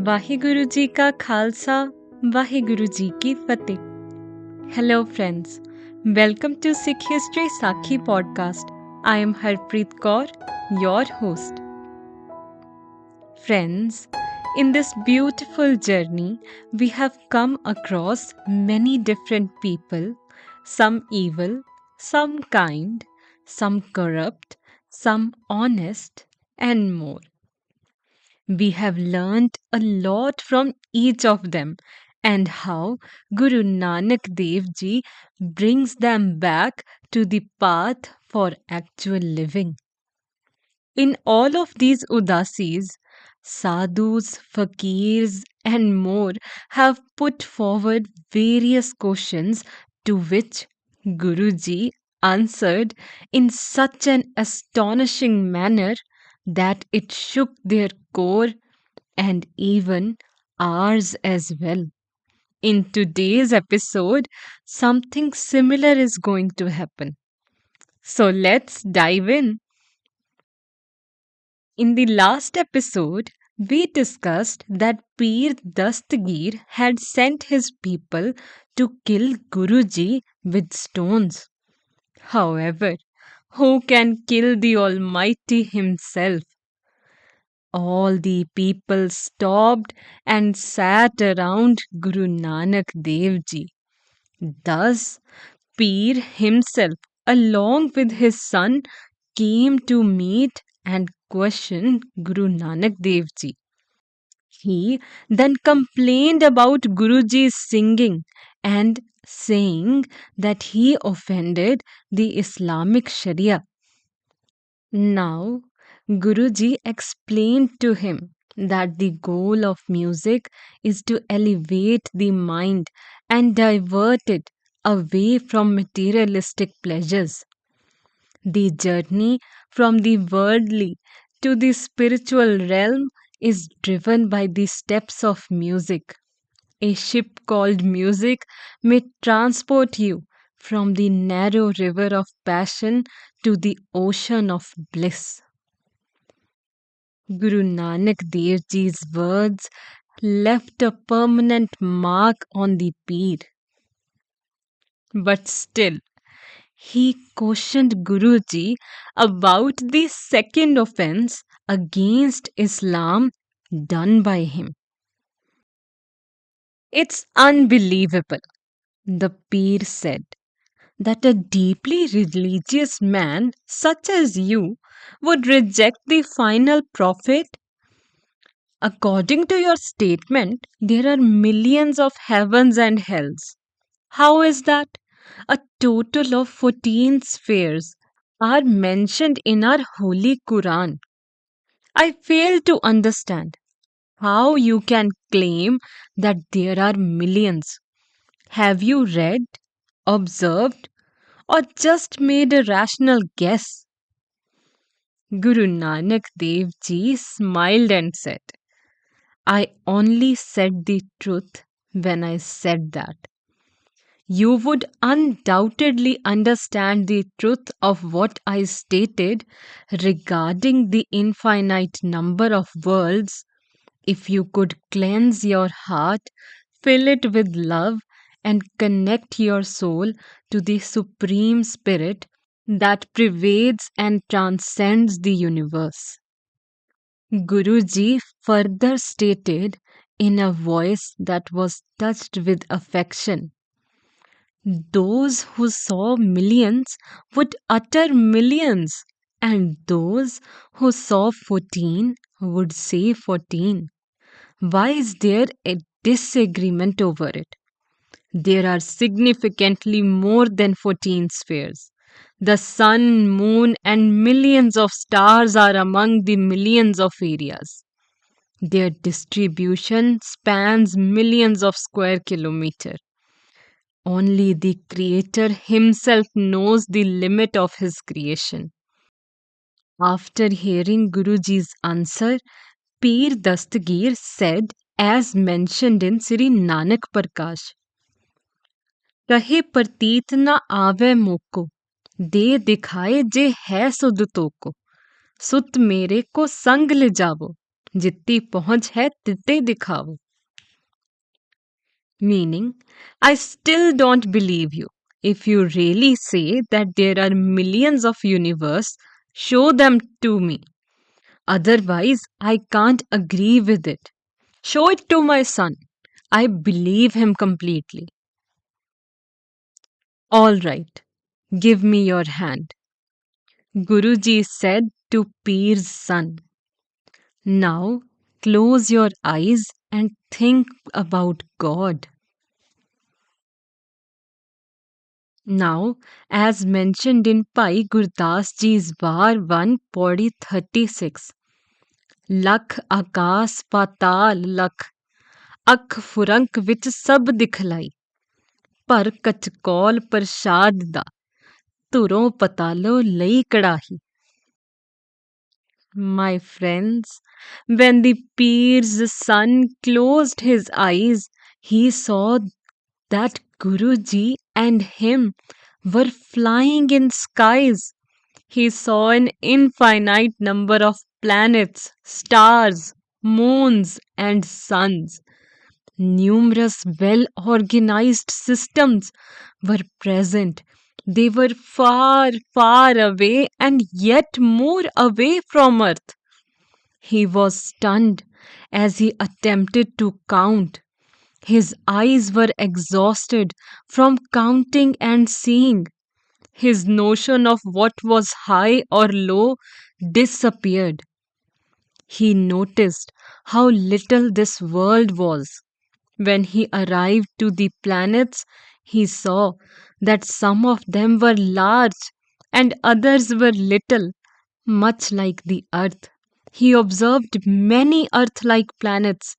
वाहिगुरु जी का खालसा, वाहिगुरु जी की फतेह. Hello friends, welcome to Sikh History Sakhi podcast. I am Harpreet Kaur, your host. Friends, in this beautiful journey, we have come across many different people, some evil, some kind, some corrupt, some honest, and more. We have learned a lot from each of them and how Guru Nanak Dev Ji brings them back to the path for actual living. In all of these udasis, sadhus, faqirs, and more have put forward various questions to which Guruji answered in such an astonishing manner that it shook their core and even ours as well. In today's episode, something similar is going to happen. So let's dive in. In the last episode, we discussed that Pir Dastgir had sent his people to kill Guruji with stones. However, who can kill the Almighty Himself? All the people stopped and sat around Guru Nanak Dev Ji. Thus, Pir himself, along with his son, came to meet and question Guru Nanak Dev Ji. He then complained about Guruji's singing and saying that he offended the Islamic Sharia. Now, Guruji explained to him that the goal of music is to elevate the mind and divert it away from materialistic pleasures. The journey from the worldly to the spiritual realm is driven by the steps of music. A ship called music may transport you from the narrow river of passion to the ocean of bliss. Guru Nanak Dev Ji's words left a permanent mark on the Pir. But still, he cautioned Guruji about the second offense against Islam done by him. It's unbelievable, the Pir said, that a deeply religious man such as you would reject the final prophet. According to your statement, there are millions of heavens and hells. How is that? A total of 14 spheres are mentioned in our holy Quran. I fail to understand how you can claim that there are millions. Have you read, observed, or just made a rational guess? Guru Nanak Dev Ji smiled and said, I only said the truth when I said that. You would undoubtedly understand the truth of what I stated regarding the infinite number of worlds if you could cleanse your heart, fill it with love, and connect your soul to the Supreme Spirit that pervades and transcends the universe. Guruji further stated in a voice that was touched with affection, those who saw millions would utter millions, and those who saw 14 would say 14. Why is there a disagreement over it? There are significantly more than 14 spheres. The sun, moon, and millions of stars are among the millions of areas. Their distribution spans millions of square kilometers. Only the Creator Himself knows the limit of His creation. After hearing Guruji's answer, Pir Dastgir said, as mentioned in Sri Nanak Prakash, कहे प्रतीत न आवे मोको, दे दिखाए जे है सुध तो को, सुत मेरे को संग ले जावो, जितनी पहुंच है तितने दिखाओ. Meaning, I still don't believe you. If you really say that there are millions of universe, show them to me. Otherwise, I can't agree with it. Show it to my son. I believe him completely. All right, give me your hand. Guruji said to Peer's son. Now, close your eyes and think about God. Now, as mentioned in Pai Gurdas Ji's Bar 1 Pauri 36, Lakh Akas Patal Lakh, Akh Furank vich sab dikhlai, Par Kachkol Prashad da, Turon Patalo Lai Kadahi. My friends, when the Peer's son closed his eyes, he saw that Guruji and him were flying in skies. He saw an infinite number of planets, stars, moons, and suns. Numerous well organized systems were present. They were far, far away and yet more away from Earth. He was stunned as he attempted to count. His eyes were exhausted from counting and seeing. His notion of what was high or low disappeared. He noticed how little this world was. When he arrived to the planets, he saw that some of them were large and others were little, much like the earth. He observed many earth like planets.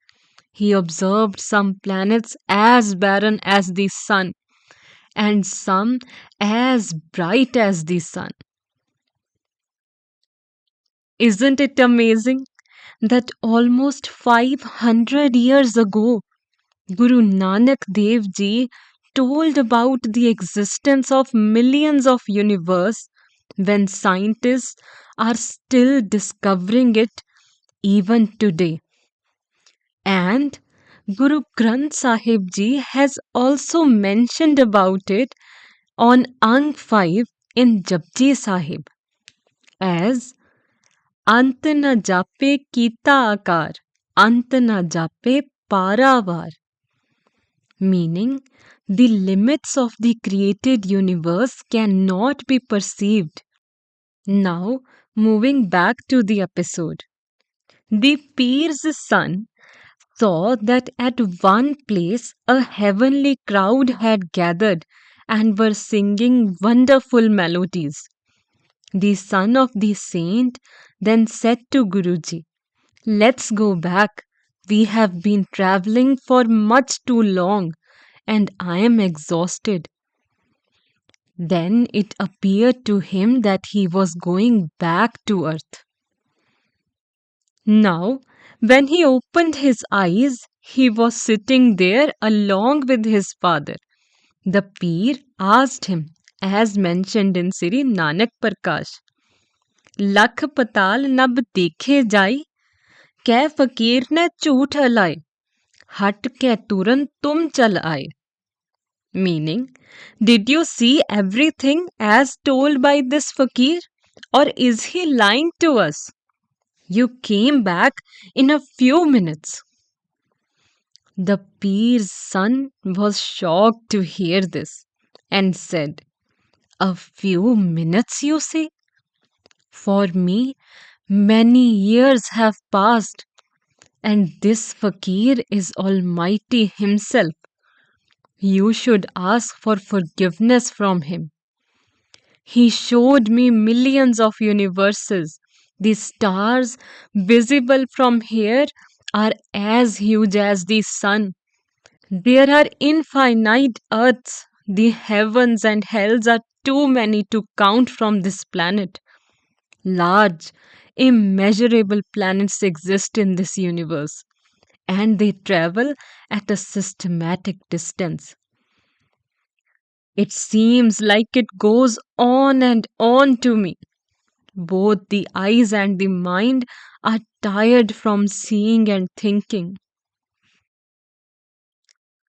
He observed some planets as barren as the sun and some as bright as the sun. Isn't it amazing that almost 500 years ago, Guru Nanak Dev Ji told about the existence of millions of universe when scientists are still discovering it even today. And Guru Granth Sahib Ji has also mentioned about it on Ang 5 in Japji Sahib as अंत न जापे कीता आकार, अंत न जापे पारावार. Meaning, the limits of the created universe cannot be perceived. Now, moving back to the episode. The Peer's son saw that at one place a heavenly crowd had gathered and were singing wonderful melodies. The son of the saint then said to Guruji, "Let's go back. We have been traveling for much too long and I am exhausted." Then it appeared to him that he was going back to earth. Now, when he opened his eyes, he was sitting there along with his father. The Peer asked him, as mentioned in Sri Nanak Prakash, "लख पताल नब देखे जाई, कै फकीर ने झूठ हलाए, हट के तुरंत तुम चल आए." Meaning, did you see everything as told by this fakir, or is he lying to us? You came back in a few minutes. The Peer's son was shocked to hear this and said, "A few minutes, you say? For me, many years have passed, and this fakir is Almighty Himself. You should ask for forgiveness from Him. He showed me millions of universes. The stars visible from here are as huge as the sun. There are infinite earths. The heavens and hells are too many to count from this planet. Large, immeasurable planets exist in this universe, and they travel at a systematic distance. It seems like it goes on and on to me. Both the eyes and the mind are tired from seeing and thinking.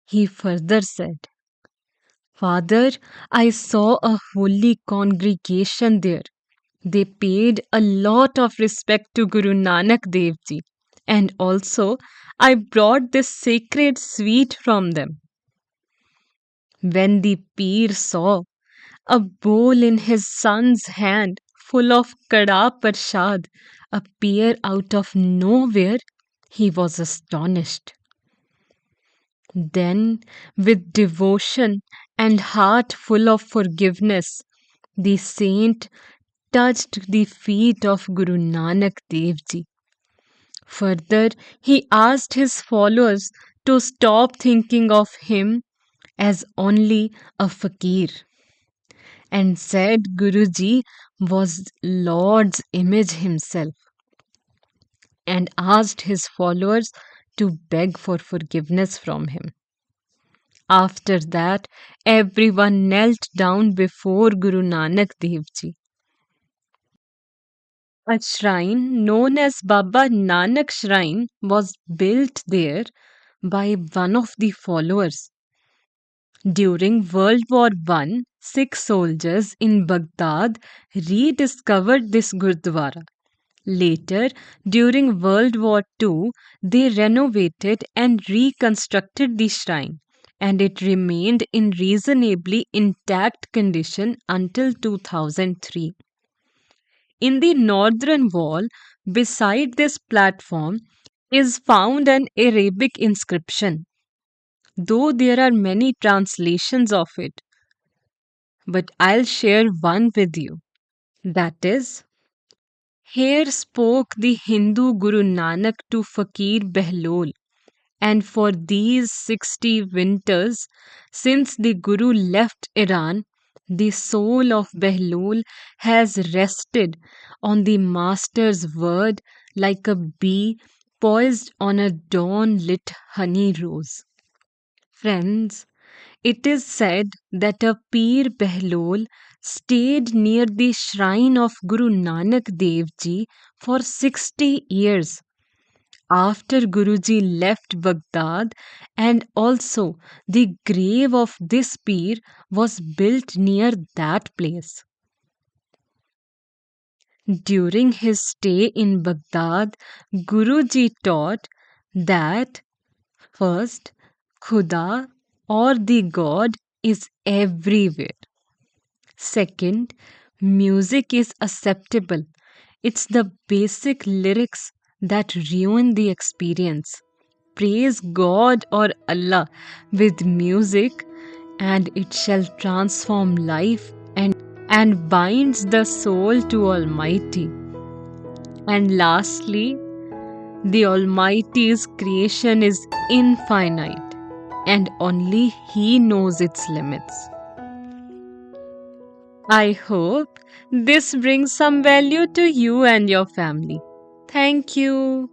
He further said, Father, I saw a holy congregation there. They paid a lot of respect to Guru Nanak Dev Ji, and also I brought this sacred sweet from them. When the Peer saw a bowl in his son's hand full of kada prasad appear out of nowhere, he was astonished. Then, with devotion and heart full of forgiveness, the saint touched the feet of Guru Nanak Dev Ji. Further, he asked his followers to stop thinking of him as only a fakir and said Guruji was Lord's image himself and asked his followers to beg for forgiveness from him. After that, everyone knelt down before Guru Nanak Dev Ji. A shrine known as Baba Nanak Shrine was built there by one of the followers. During World War I, Sikh soldiers in Baghdad rediscovered this Gurdwara. Later, during World War II, they renovated and reconstructed the shrine, and it remained in reasonably intact condition until 2003. In the northern wall, beside this platform, is found an Arabic inscription, though there are many translations of it. But I'll share one with you. That is, here spoke the Hindu Guru Nanak to Fakir Behlol, and for these 60 winters, since the Guru left Iran, the soul of Behlol has rested on the Master's word like a bee poised on a dawn lit honey rose. Friends, it is said that a Peer Behlol stayed near the shrine of Guru Nanak Dev Ji for 60 years after Guruji left Baghdad, and also the grave of this Peer was built near that place. During his stay in Baghdad, Guruji taught that first, Khuda or the God is everywhere. Second, music is acceptable. It's the basic lyrics that ruin the experience. Praise God or Allah with music, and it shall transform life and binds the soul to Almighty. And lastly, the Almighty's creation is infinite, and only He knows its limits. I hope this brings some value to you and your family. Thank you.